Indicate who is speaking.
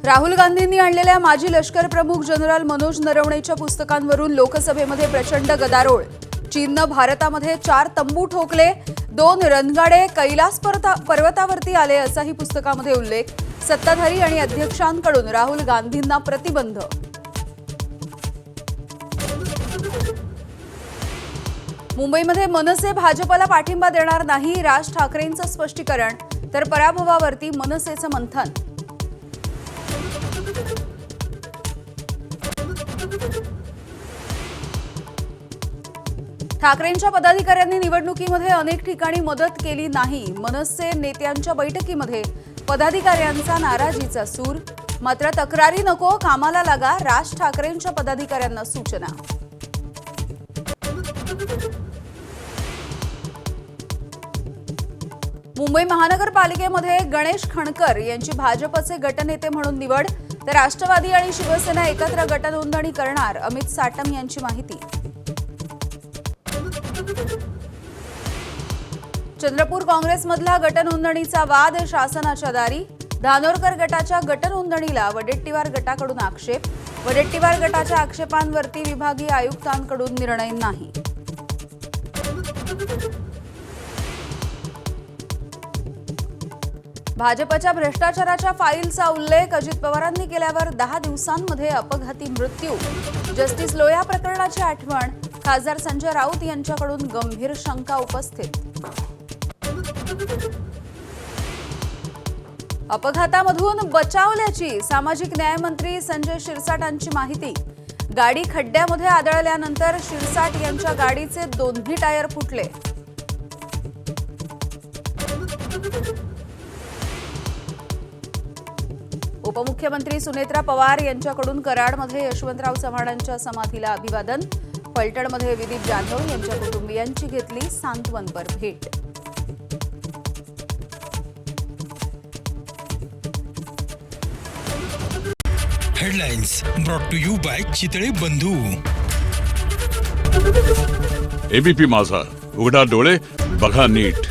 Speaker 1: राहुल गांधींनी आणलेल्या माजी लष्कर प्रमुख जनरल मनोज नरवणेच्या पुस्तकांवरून लोकसभेमध्ये प्रचंड गदारोळ। चीननं भारतामध्ये 4 तंबू ठोकले, 2 रणगाडे कैलास पर्वतावरती आले असाही पुस्तकामध्ये उल्लेख। सत्ताधारी आणि अध्यक्षांकडून राहुल गांधींना प्रतिबंध। मुंबईमध्ये मनसे भाजपला पाठिंबा देणार नाही, राज ठाकरेंचं स्पष्टीकरण। तर पराभवावरती मनसेचं मंथन। ठाकरेंच्या पदाधिकाऱ्यांनी निवडणुकीमध्ये अनेक ठिकाणी मदत केली नाही। मनसे नेत्यांच्या बैठकीमध्ये पदाधिकाऱ्यांचा नाराजीचा सूर। मात्र तक्रारी नको, कामाला लागा, राज ठाकरेंच्या पदाधिकाऱ्यांना सूचना। मुंबई महानगरपालिकेमध्ये गणेश खणकर यांची भाजपचे गटनेते म्हणून निवड। तर राष्ट्रवादी आणि शिवसेना एकत्र गटनोंदणी करणार, अमित साटम यांची माहिती। चंद्रपूर काँग्रेसमधला गटनोंदणीचा वाद शासनाच्या दारी। धानोरकर गटाच्या गटनोंदणीला वडेट्टीवार गटाकडून आक्षेप। वडेट्टीवार गटाच्या आक्षेपांवरती विभागीय आयुक्तांकडून निर्णय नाही। भाजपच्या भ्रष्टाचाराच्या फाईलचा उल्लेख अजित पवारांनी केल्यावर 10 दिवसांमध्ये अपघाती मृत्यू। जस्टिस लोया प्रकरणाची आठवण। खासदार संजय राऊत यांच्याकडून गंभीर शंका उपस्थित। अपघातामधून बचावल्याची सामाजिक न्याय मंत्री संजय शिरसाटांची माहिती। गाडी खड्ड्यामध्ये आदळल्यानंतर शिरसाट यांच्या गाडीचे दोन्ही टायर फुटले। उपमुख्यमंत्री सुनेत्रा पवार यांच्याकडून कराडमध्ये यशवंतराव चव्हाणांच्या समाधीला अभिवादन। फलटणमध्ये विदीप जाधव यांच्या कुटुंबियांची घेतली सांत्वनपर भेट।
Speaker 2: Headlines brought to you by Chitale Bandhu.
Speaker 3: ABP माझा, उघडा डोळे बघा नीट।